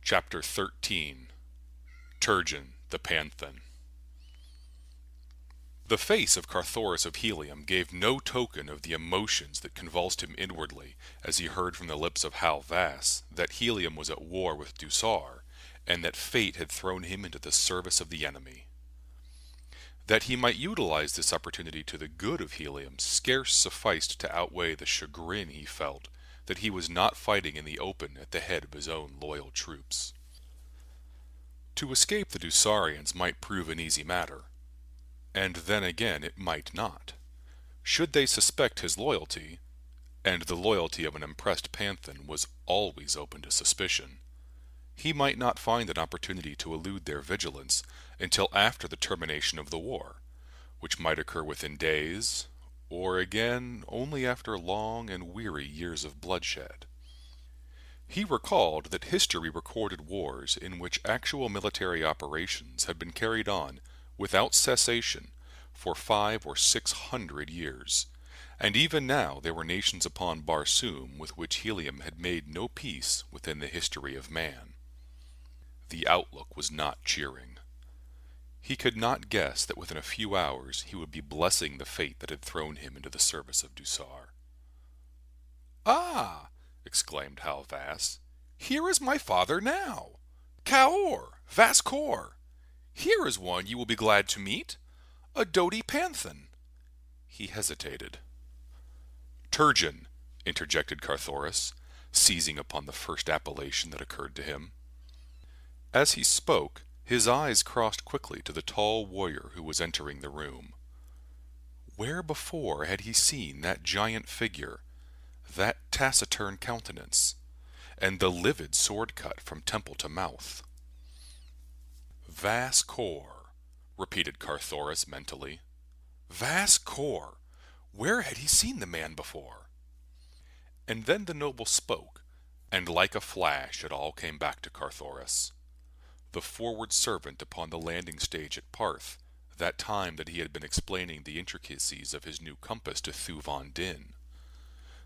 Chapter 13. Turgeon the Panthan. The face of Thoris of Helium gave no token of the emotions that convulsed him inwardly as he heard from the lips of Hal Vass that Helium was at war with Dusar, and that fate had thrown him into the service of the enemy. That he might utilize this opportunity to the good of Helium scarce sufficed to outweigh the chagrin he felt that he was not fighting in the open at the head of his own loyal troops. To escape the Dusarians might prove an easy matter, and then again it might not. Should they suspect his loyalty, and the loyalty of an impressed Panthan was always open to suspicion, he might not find an opportunity to elude their vigilance until after the termination of the war, which might occur within days, or again only after long and weary years of bloodshed. He recalled that history recorded wars in which actual military operations had been carried on without cessation for 500 or 600 years, and even now there were nations upon Barsoom with which Helium had made no peace within the history of man. The outlook was not cheering. He could not guess that within a few hours he would be blessing the fate that had thrown him into the service of Dusar. "Ah!" exclaimed Hal Vass. "Here is my father now! Kaor! Vaskor! Here is one you will be glad to meet! A doughty Panthan!" He hesitated. "Turgeon!" interjected Thoris, seizing upon the first appellation that occurred to him. As he spoke, his eyes crossed quickly to the tall warrior who was entering the room. Where before had he seen that giant figure, that taciturn countenance, and the livid sword cut from temple to mouth? Vaskor, repeated Thoris mentally. Vaskor! Where had he seen the man before? And then the noble spoke, and like a flash it all came back to Thoris. The forward servant upon the landing stage at Parth, that time that he had been explaining the intricacies of his new compass to Thuvia Din.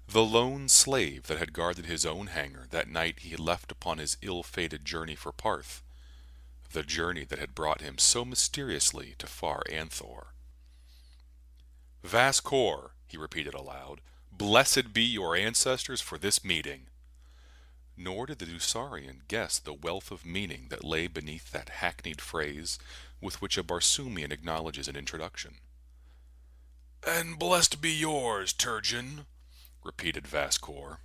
The lone slave that had guarded his own hangar that night he had left upon his ill-fated journey for Parth, the journey that had brought him so mysteriously to far Anthor. "Vaskor," he repeated aloud, "blessed be your ancestors for this meeting." Nor did the Dusarian guess the wealth of meaning that lay beneath that hackneyed phrase with which a Barsoomian acknowledges an introduction. "And blessed be yours, Turgeon," repeated Vaskor.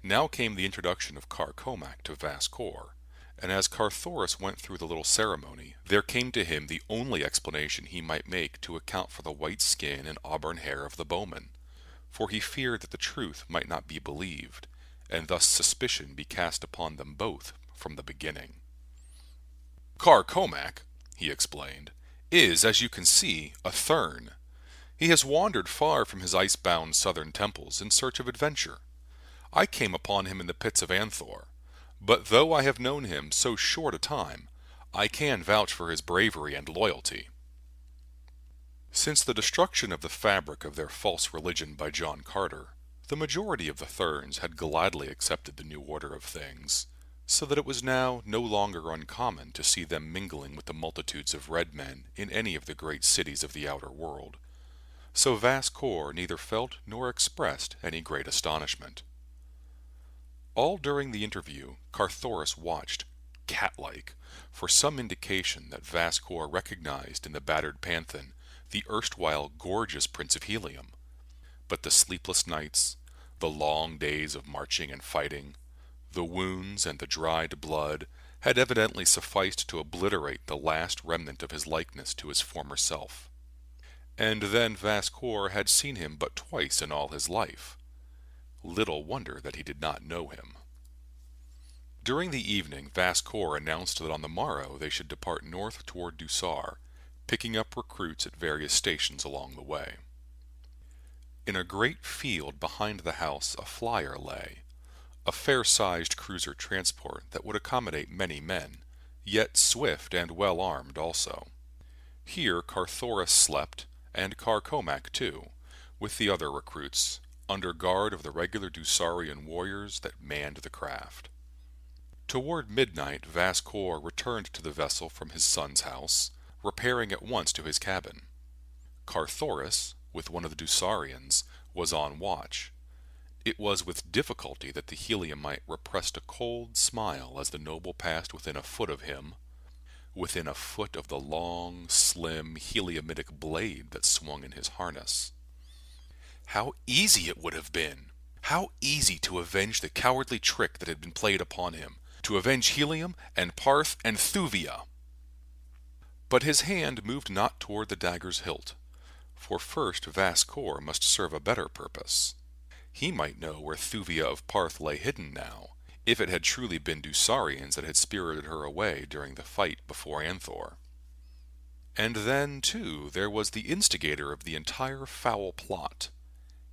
Now came the introduction of Comac to Vaskor, and as Thoris went through the little ceremony, there came to him the only explanation he might make to account for the white skin and auburn hair of the bowman, for he feared that the truth might not be believed, and thus suspicion be cast upon them both from the beginning. Comac, he explained, is, as you can see, a Thurn. He has wandered far from his ice-bound southern temples in search of adventure. I came upon him in the pits of Anthor, but though I have known him so short a time, I can vouch for his bravery and loyalty. Since the destruction of the fabric of their false religion by John Carter, the majority of the Thurns had gladly accepted the new order of things, so that it was now no longer uncommon to see them mingling with the multitudes of red men in any of the great cities of the outer world. So Vaskor neither felt nor expressed any great astonishment. All during the interview, Thoris watched, cat-like, for some indication that Vaskor recognized in the battered Panthan the erstwhile gorgeous Prince of Helium. But the sleepless nights, the long days of marching and fighting, the wounds and the dried blood had evidently sufficed to obliterate the last remnant of his likeness to his former self. And then Vaskor had seen him but twice in all his life. Little wonder that he did not know him. During the evening, Vaskor announced that on the morrow they should depart north toward Dusar, picking up recruits at various stations along the way. In a great field behind the house a flyer lay, a fair-sized cruiser transport that would accommodate many men, yet swift and well-armed also. Here Thoris slept, and Comac too, with the other recruits, under guard of the regular Dusarian warriors that manned the craft. Toward midnight Vascour returned to the vessel from his son's house, repairing at once to his cabin. Carthoris, with one of the Dusarians, was on watch. It was with difficulty that the Heliumite repressed a cold smile as the noble passed within a foot of him, within a foot of the long, slim, heliumitic blade that swung in his harness. How easy it would have been! How easy to avenge the cowardly trick that had been played upon him, to avenge Helium and Parth and Thuvia! But his hand moved not toward the dagger's hilt, for first Vascour must serve a better purpose. He might know where Thuvia of Parth lay hidden now, if it had truly been Dusarians that had spirited her away during the fight before Anthor. And then, too, there was the instigator of the entire foul plot.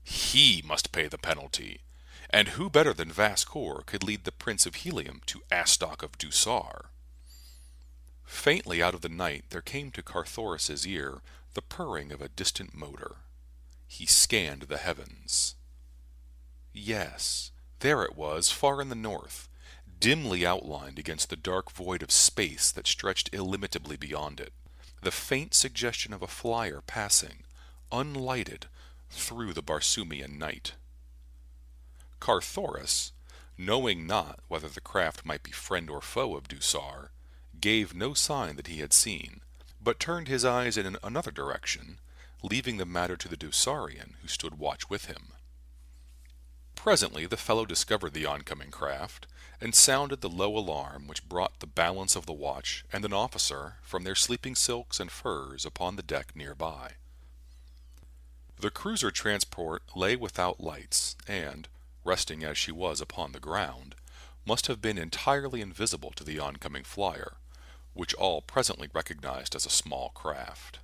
He must pay the penalty, and who better than Vascour could lead the Prince of Helium to Astok of Dusar? Faintly out of the night there came to Carthoris's ear the purring of a distant motor. He scanned the heavens. Yes, there it was, far in the north, dimly outlined against the dark void of space that stretched illimitably beyond it, the faint suggestion of a flyer passing, unlighted, through the Barsoomian night. Carthoris, knowing not whether the craft might be friend or foe of Dusar, gave no sign that he had seen, but turned his eyes in another direction, leaving the matter to the Dusarian who stood watch with him. Presently the fellow discovered the oncoming craft, and sounded the low alarm which brought the balance of the watch and an officer from their sleeping silks and furs upon the deck near by. The cruiser transport lay without lights, and, resting as she was upon the ground, must have been entirely invisible to the oncoming flyer, which all presently recognized as a small craft.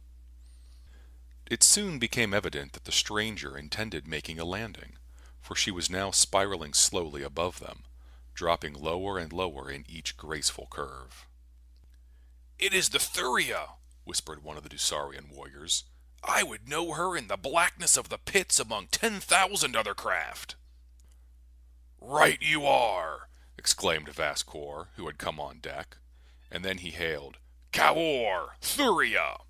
It soon became evident that the stranger intended making a landing, for she was now spiraling slowly above them, dropping lower and lower in each graceful curve. "It is the Thuvia," whispered one of the Dusarian warriors. "I would know her in the blackness of the pits among 10,000 other craft." "Right you are!" exclaimed Vascour, who had come on deck, and then he hailed, "Cawor! Thuvia!"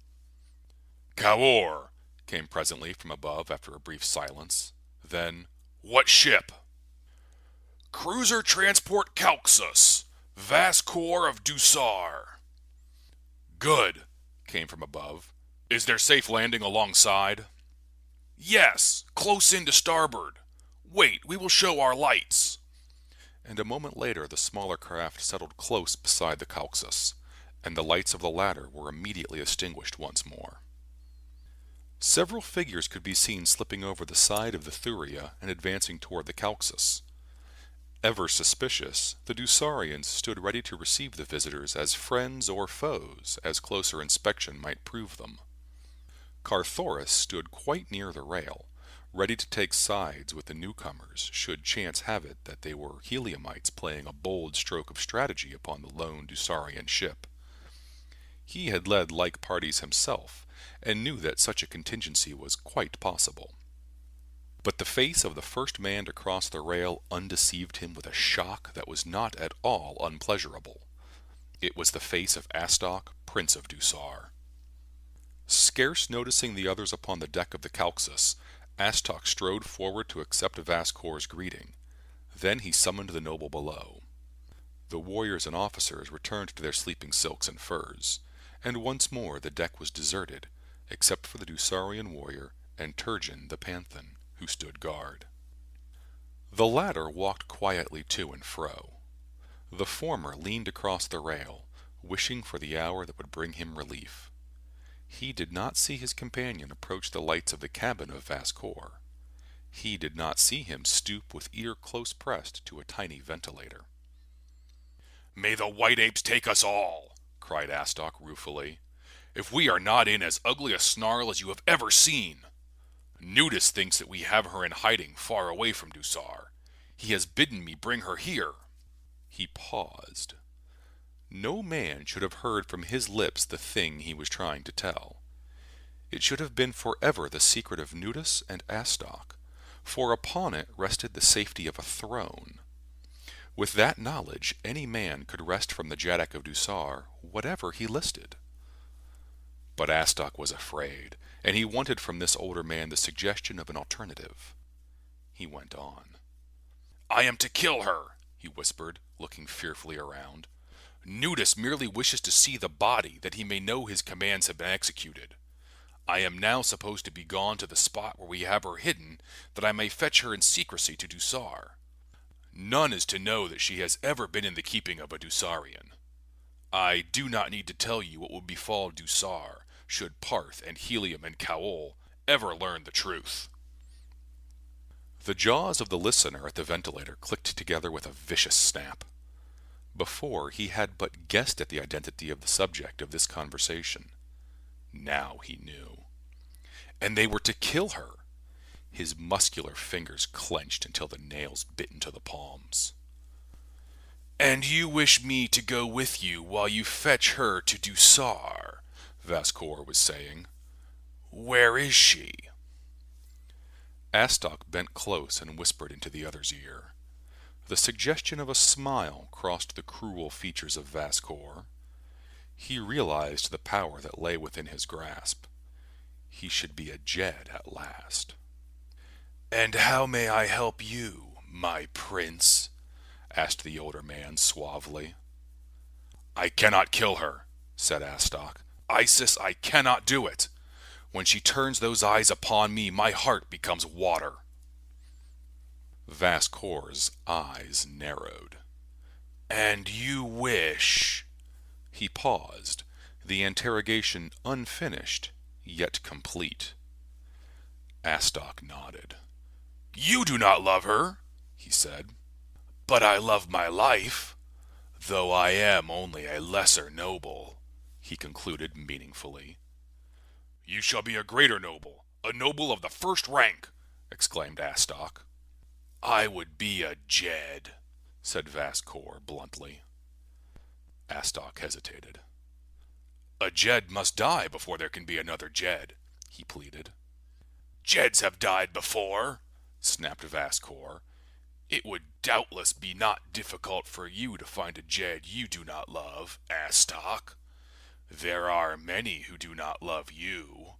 "Cawor!" came presently from above after a brief silence. Then, "What ship?" "Cruiser transport Calxus, Vascour of Dusar." "Good," came from above. "Is there safe landing alongside?" "Yes, close in to starboard. Wait, we will show our lights." And a moment later the smaller craft settled close beside the Calxus, and the lights of the latter were immediately extinguished once more. Several figures could be seen slipping over the side of the Thuvia and advancing toward the Calxus. Ever suspicious, the Dusarians stood ready to receive the visitors as friends or foes, as closer inspection might prove them. Carthoris stood quite near the rail, ready to take sides with the newcomers should chance have it that they were Heliumites playing a bold stroke of strategy upon the lone Dusarian ship. He had led like parties himself, and knew that such a contingency was quite possible. But the face of the first man to cross the rail undeceived him with a shock that was not at all unpleasurable. It was the face of Astok, Prince of Dusar. Scarce noticing the others upon the deck of the Calxus, Astok strode forward to accept Vascour's greeting. Then he summoned the noble below. The warriors and officers returned to their sleeping silks and furs, and once more the deck was deserted, except for the Dusarian warrior and Turgeon the Panthan, who stood guard. The latter walked quietly to and fro. The former leaned across the rail, wishing for the hour that would bring him relief. He did not see his companion approach the lights of the cabin of Vascour. He did not see him stoop with ear close pressed to a tiny ventilator. "May the white apes take us all!" cried Astok ruefully. "If we are not in as ugly a snarl as you have ever seen! Nudis thinks that we have her in hiding far away from Dusar. He has bidden me bring her here." He paused. No man should have heard from his lips the thing he was trying to tell. It should have been forever the secret of Nudis and Astok, for upon it rested the safety of a throne. With that knowledge, any man could wrest from the Jadok of Dusar whatever he listed. But Astok was afraid, and he wanted from this older man the suggestion of an alternative. He went on. "I am to kill her," he whispered, looking fearfully around. "Nudus merely wishes to see the body, that he may know his commands have been executed. I am now supposed to be gone to the spot where we have her hidden, that I may fetch her in secrecy to Dusar. None is to know that she has ever been in the keeping of a Dusarian. I do not need to tell you what will befall Dusar, should Parth and Helium and Kaol ever learn the truth." The jaws of the listener at the ventilator clicked together with a vicious snap. Before, he had but guessed at the identity of the subject of this conversation. Now he knew. And they were to kill her! His muscular fingers clenched until the nails bit into the palms. "And you wish me to go with you while you fetch her to Dusar," Vascor was saying. "Where is she?" Astok bent close and whispered into the other's ear. The suggestion of a smile crossed the cruel features of Vascor. He realized the power that lay within his grasp. He should be a Jed at last. "And how may I help you, my prince?" asked the older man suavely. "I cannot kill her," said Astok. "Isis, I cannot do it. When she turns those eyes upon me, my heart becomes water." Vascor's eyes narrowed. "And you wish—" He paused, the interrogation unfinished, yet complete. Astok nodded. "You do not love her," he said. "But I love my life, though I am only a lesser noble," he concluded meaningfully. "You shall be a greater noble, a noble of the first rank," exclaimed Astok. "I would be a Jed," said Vascor bluntly. Astok hesitated. "A Jed must die before there can be another Jed," he pleaded. "Jeds have died before," snapped Vascor. "It would doubtless be not difficult for you to find a Jed you do not love, Astok. There are many who do not love you."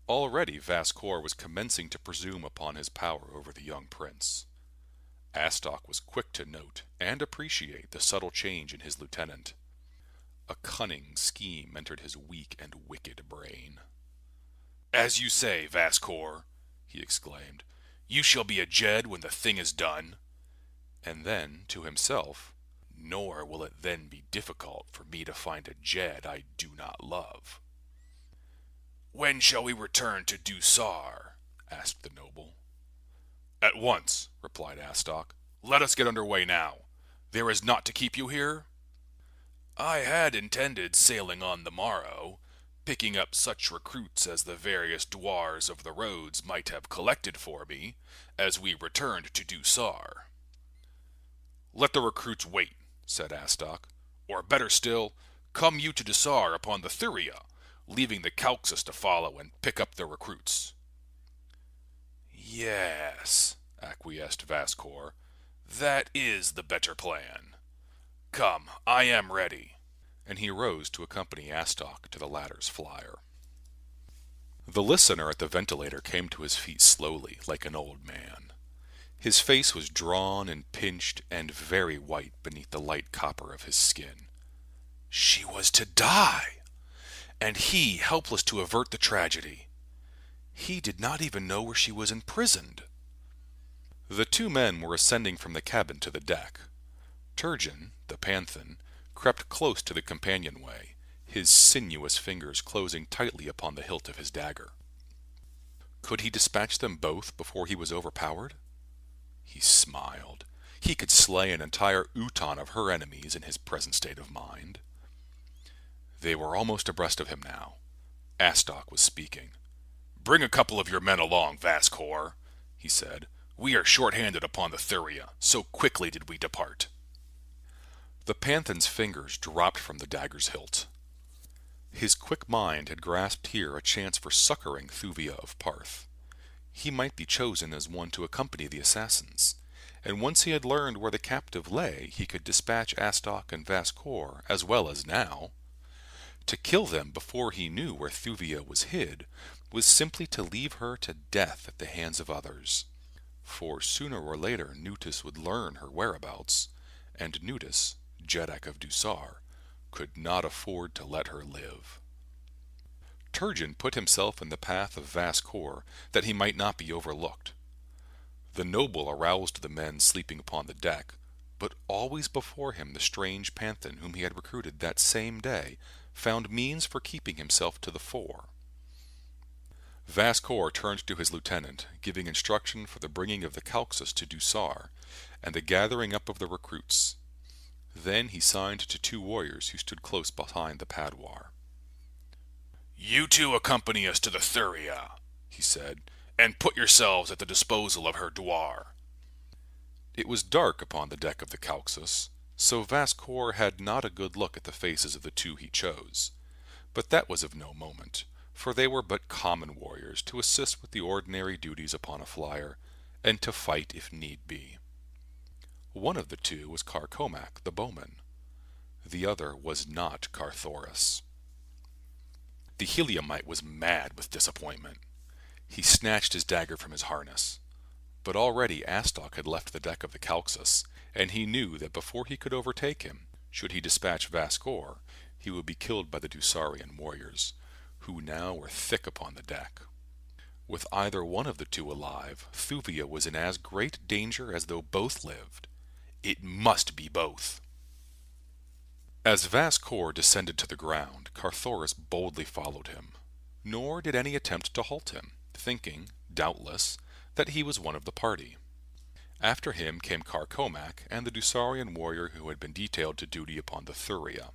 Already Vascor was commencing to presume upon his power over the young prince. Astok was quick to note and appreciate the subtle change in his lieutenant. A cunning scheme entered his weak and wicked brain. "As you say, Vascor," he exclaimed, "you shall be a Jed when the thing is done." And then, to himself, "Nor will it then be difficult for me to find a Jed I do not love." "When shall we return to Dusar?" asked the noble. "At once," replied Astok. "Let us get under way now. There is naught to keep you here?" "I had intended sailing on the morrow, picking up such recruits as the various dwars of the roads might have collected for me, as we returned to Dusar." "Let the recruits wait," said Astok. "Or better still, come you to Dusar upon the Thuvia, leaving the Calxus to follow and pick up the recruits." "Yes," acquiesced Vascor, "that is the better plan. Come, I am ready." And he rose to accompany Astok to the latter's flyer. The listener at the ventilator came to his feet slowly, like an old man. His face was drawn and pinched and very white beneath the light copper of his skin. She was to die! And he helpless to avert the tragedy. He did not even know where she was imprisoned. The two men were ascending from the cabin to the deck. Turgeon, the Panthan, crept close to the companionway, his sinuous fingers closing tightly upon the hilt of his dagger. Could he dispatch them both before he was overpowered? He smiled. He could slay an entire Uton of her enemies in his present state of mind. They were almost abreast of him now. Astok was speaking. "Bring a couple of your men along, Vascor," he said. "We are short-handed upon the Thuvia, so quickly did we depart." The Panthan's fingers dropped from the dagger's hilt. His quick mind had grasped here a chance for succoring Thuvia of Parth. He might be chosen as one to accompany the assassins, and once he had learned where the captive lay, he could dispatch Astok and Vascour as well as now. To kill them before he knew where Thuvia was hid was simply to leave her to death at the hands of others. For sooner or later Nutus would learn her whereabouts, and Nutus, Jeddak of Dusar, could not afford to let her live. Turgeon put himself in the path of Vascour that he might not be overlooked. The noble aroused the men sleeping upon the deck, but always before him the strange Panthan whom he had recruited that same day found means for keeping himself to the fore. Vascour turned to his lieutenant, giving instruction for the bringing of the Calxus to Dusar, and the gathering up of the recruits. Then he signed to two warriors who stood close behind the padwar. "You two accompany us to the Thuvia," he said, "and put yourselves at the disposal of her douar." It was dark upon the deck of the Calxus, so Vascour had not a good look at the faces of the two he chose. But that was of no moment, for they were but common warriors to assist with the ordinary duties upon a flyer, and to fight if need be. One of the two was Carcomac, the bowman. The other was not Carthoris. The Heliumite was mad with disappointment. He snatched his dagger from his harness. But already Astok had left the deck of the Calxus, and he knew that before he could overtake him, should he dispatch Vascour, he would be killed by the Dusarian warriors, who now were thick upon the deck. With either one of the two alive, Thuvia was in as great danger as though both lived. It must be both. As Vascour descended to the ground, Carthoris boldly followed him, nor did any attempt to halt him, thinking, doubtless, that he was one of the party. After him came Carcomac and the Dusarian warrior who had been detailed to duty upon the Thuvia.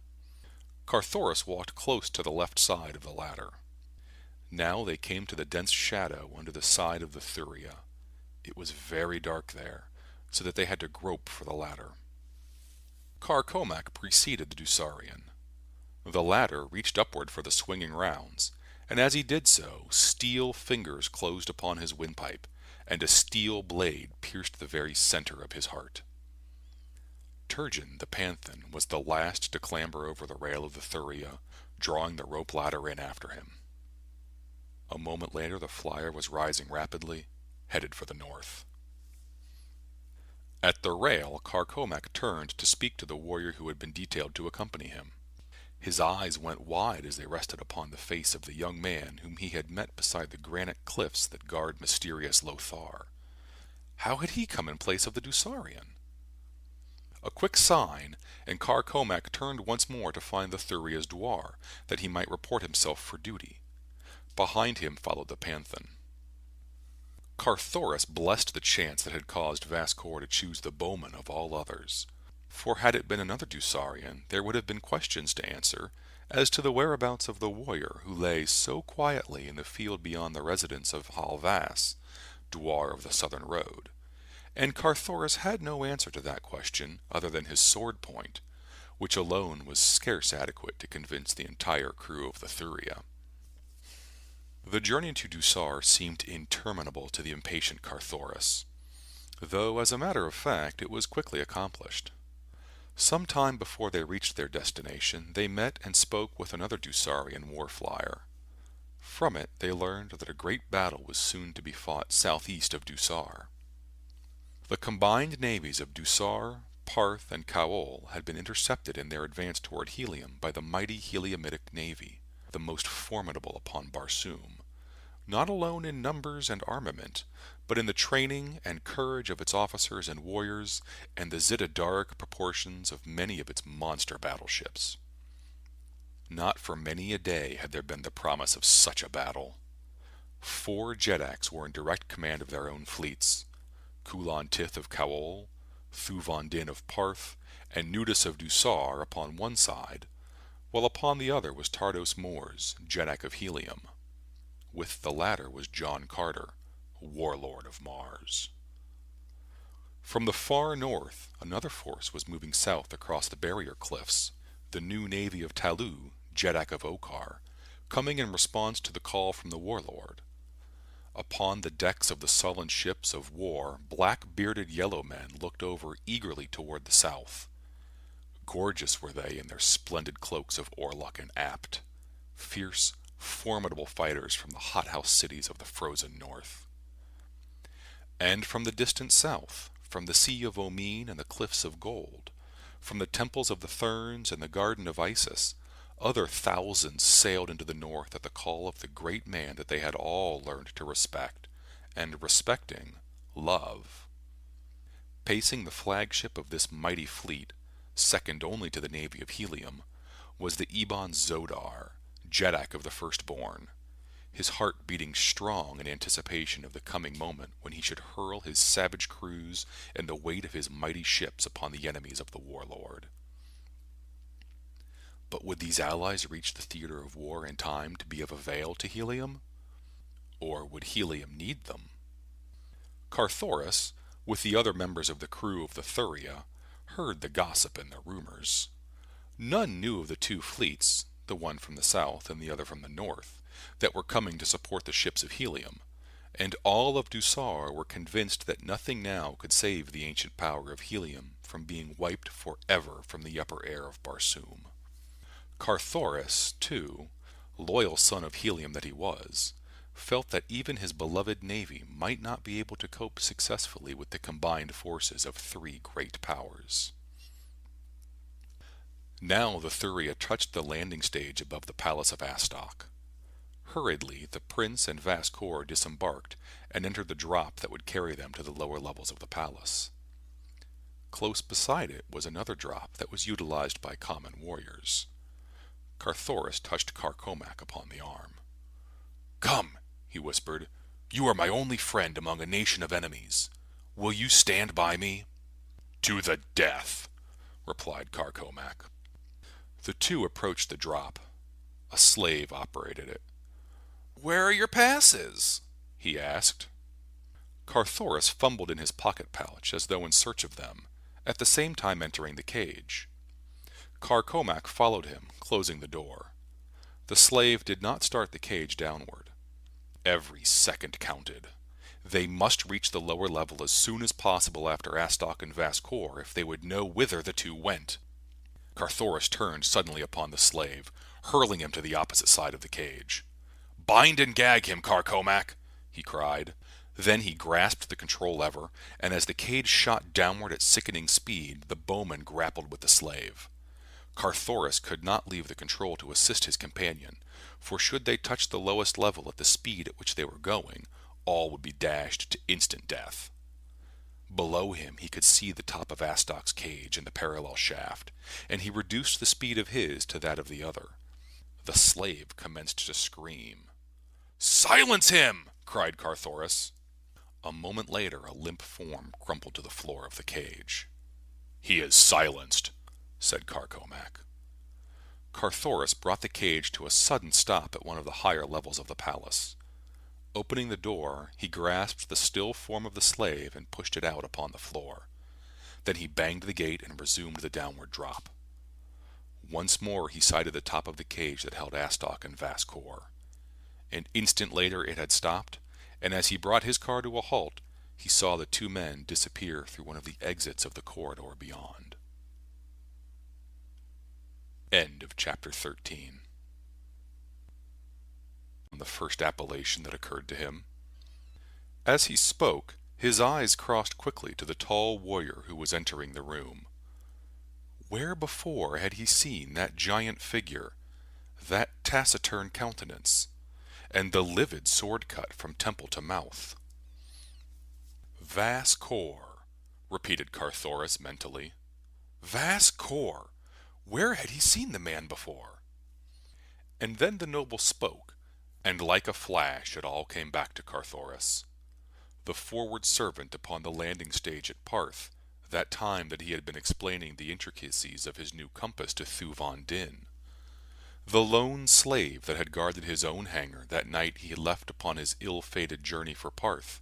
Carthoris walked close to the left side of the ladder. Now they came to the dense shadow under the side of the Thuvia. It was very dark there, so that they had to grope for the ladder. Carcomac preceded the Dusarian. The latter reached upward for the swinging rounds, and as he did so, steel fingers closed upon his windpipe, and a steel blade pierced the very center of his heart. Turgeon, the Panthan, was the last to clamber over the rail of the Thuvia, drawing the rope ladder in after him. A moment later the flyer was rising rapidly, headed for the north. At the rail, Carcomac turned to speak to the warrior who had been detailed to accompany him. His eyes went wide as they rested upon the face of the young man whom he had met beside the granite cliffs that guard mysterious Lothar. How had he come in place of the Dusarian? A quick sign, and Carcomac turned once more to find the Thuvia's douar, that he might report himself for duty. Behind him followed the Panthan. Carthoris blessed the chance that had caused Vascour to choose the bowman of all others. For had it been another Dusarian, there would have been questions to answer as to the whereabouts of the warrior who lay so quietly in the field beyond the residence of Halvas, douar of the southern road. And Carthoris had no answer to that question other than his sword point, which alone was scarce adequate to convince the entire crew of the Thuvia. The journey to Dusar seemed interminable to the impatient Carthoris, though as a matter of fact it was quickly accomplished. Some time before they reached their destination, they met and spoke with another Dusarian war-flyer. From it they learned that a great battle was soon to be fought southeast of Dusar. The combined navies of Dusar, Parth, and Kaol had been intercepted in their advance toward Helium by the mighty Heliumitic navy, the most formidable upon Barsoom, not alone in numbers and armament, but in the training and courage of its officers and warriors, and the Zitadaric proportions of many of its monster battleships. Not for many a day had there been the promise of such a battle. 4 Jeddaks were in direct command of their own fleets, Kulan Tith of Kaol, Thuvan Din of Parth, and Nutus of Dusar upon one side, while upon the other was Tardos Mors, Jeddak of Helium. With the latter was John Carter, Warlord of Mars. From the far north, another force was moving south across the barrier cliffs, the new navy of Talu, Jeddak of Okar, coming in response to the call from the Warlord. Upon the decks of the sullen ships of war, black-bearded yellow men looked over eagerly toward the south. Gorgeous were they in their splendid cloaks of orluk and apt, fierce, formidable fighters from the hothouse cities of the frozen north. And from the distant south, from the sea of Omine and the cliffs of gold, from the temples of the Therns and the garden of Isis, other thousands sailed into the north at the call of the great man that they had all learned to respect, and respecting, love. Pacing the flagship of this mighty fleet, second only to the navy of Helium, was the Ebon Zodar, Jeddak of the Firstborn, his heart beating strong in anticipation of the coming moment when he should hurl his savage crews and the weight of his mighty ships upon the enemies of the Warlord. But would these allies reach the theater of war in time to be of avail to Helium? Or would Helium need them? Carthoris, with the other members of the crew of the Thuvia, heard the gossip and the rumors. None knew of the two fleets, the one from the south and the other from the north, that were coming to support the ships of Helium, and all of Dusar were convinced that nothing now could save the ancient power of Helium from being wiped forever from the upper air of Barsoom. Carthoris, too, loyal son of Helium that he was, felt that even his beloved navy might not be able to cope successfully with the combined forces of three great powers. Now the Thuvia touched the landing stage above the palace of Astok. Hurriedly, the prince and vast corps disembarked and entered the drop that would carry them to the lower levels of the palace. Close beside it was another drop that was utilized by common warriors. Carthoris touched Carcomac upon the arm. "Come," he whispered, "you are my only friend among a nation of enemies. Will you stand by me?" "To the death," replied Carcomac. The two approached the drop. A slave operated it. "Where are your passes?" he asked. Carthoris fumbled in his pocket pouch as though in search of them, at the same time entering the cage. Carcomac followed him, closing the door. The slave did not start the cage downward. Every second counted. They must reach the lower level as soon as possible after Astok and Vascour if they would know whither the two went. Carthoris turned suddenly upon the slave, hurling him to the opposite side of the cage. "Bind and gag him, Carcomac!" he cried. Then he grasped the control lever, and as the cage shot downward at sickening speed, the bowman grappled with the slave. Carthoris could not leave the control to assist his companion, for should they touch the lowest level at the speed at which they were going, all would be dashed to instant death. Below him he could see the top of Astok's cage and the parallel shaft, and he reduced the speed of his to that of the other. The slave commenced to scream. "Silence him!" cried Carthoris. A moment later a limp form crumpled to the floor of the cage. "He is silenced," said Carcomac. Carthoris brought the cage to a sudden stop at one of the higher levels of the palace. Opening the door, he grasped the still form of the slave and pushed it out upon the floor. Then he banged the gate and resumed the downward drop. Once more he sighted the top of the cage that held Astok and Vascour. An instant later it had stopped, and as he brought his car to a halt, he saw the two men disappear through one of the exits of the corridor beyond. End of chapter 13. The first appellation that occurred to him. As he spoke, his eyes crossed quickly to the tall warrior who was entering the room. Where before had he seen that giant figure, that taciturn countenance, and the livid sword cut from temple to mouth? Vascour, repeated Carthoris mentally. Vascour! Where had he seen the man before? And then the noble spoke, and like a flash it all came back to Carthoris. The forward servant upon the landing stage at Parth, that time that he had been explaining the intricacies of his new compass to Thuvon Din. The lone slave that had guarded his own hangar that night he left upon his ill-fated journey for Parth.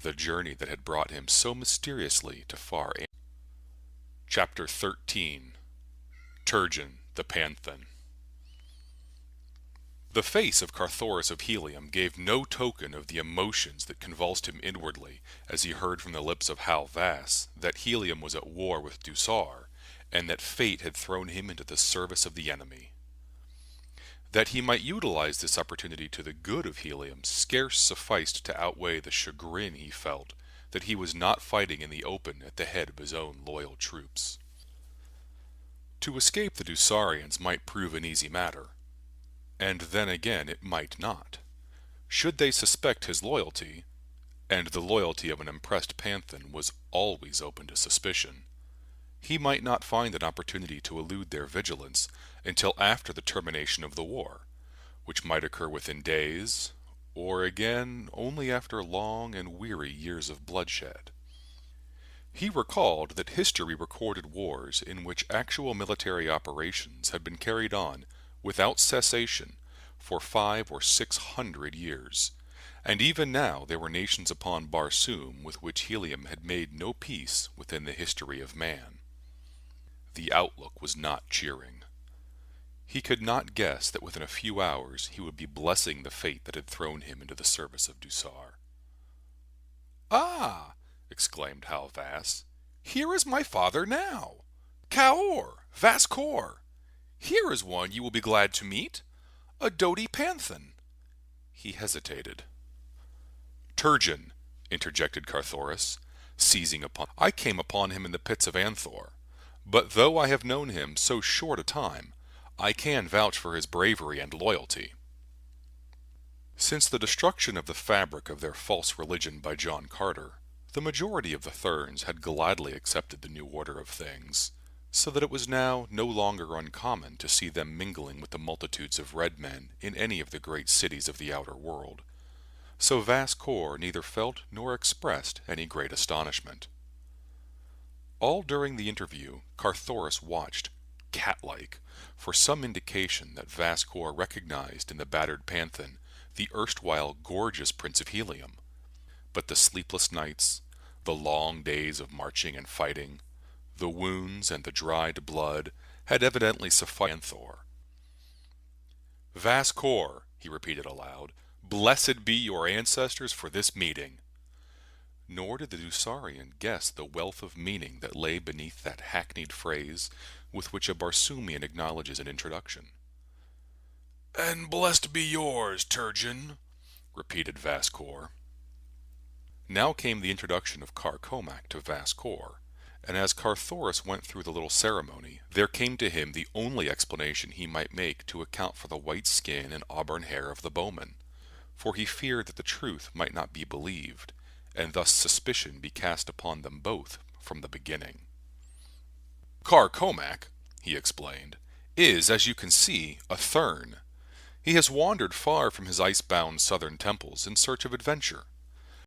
The journey that had brought him so mysteriously to far Am. Chapter 13. Turgeon the Panthan. The face of Thoris of Helium gave no token of the emotions that convulsed him inwardly as he heard from the lips of Hal Vass that Helium was at war with Dusar, and that fate had thrown him into the service of the enemy. That he might utilize this opportunity to the good of Helium scarce sufficed to outweigh the chagrin he felt that he was not fighting in the open at the head of his own loyal troops. To escape the Dusarians might prove an easy matter, and then again it might not. Should they suspect his loyalty, and the loyalty of an impressed Panthan was always open to suspicion, he might not find an opportunity to elude their vigilance until after the termination of the war, which might occur within days, or again only after long and weary years of bloodshed. He recalled that history recorded wars in which actual military operations had been carried on without cessation for 500 or 600 years, and even now there were nations upon Barsoom with which Helium had made no peace within the history of man. The outlook was not cheering. He could not guess that within a few hours he would be blessing the fate that had thrown him into the service of Dusar. "Ah!" exclaimed Hal Vass. "Here is my father now! Kaor! Vaskor! Here is one you will be glad to meet! A doughty Panthan!" He hesitated. "Turgeon," interjected Thoris, seizing upon, "I came upon him in the pits of Anthor, but though I have known him so short a time, I can vouch for his bravery and loyalty." Since the destruction of the fabric of their false religion by John Carter, the majority of the Therns had gladly accepted the new order of things, so that it was now no longer uncommon to see them mingling with the multitudes of red men in any of the great cities of the outer world. So Vaskor neither felt nor expressed any great astonishment. All during the interview, Thoris watched, cat-like, for some indication that Vaskor recognized in the battered Panthan the erstwhile gorgeous Prince of Helium. But the sleepless nights, the long days of marching and fighting, the wounds and the dried blood had evidently sufficed Anthor. "Vaskor," he repeated aloud, "blessed be your ancestors for this meeting." Nor did the Dusarian guess the wealth of meaning that lay beneath that hackneyed phrase with which a Barsoomian acknowledges an introduction. "And blessed be yours, Turgeon," repeated Vaskor. Now came the introduction of Comac to Vaskor, and as Thoris went through the little ceremony, there came to him the only explanation he might make to account for the white skin and auburn hair of the bowman, for he feared that the truth might not be believed, and thus suspicion be cast upon them both from the beginning. "Comac," he explained, "is, as you can see, a Thurn. He has wandered far from his ice-bound southern temples in search of adventure.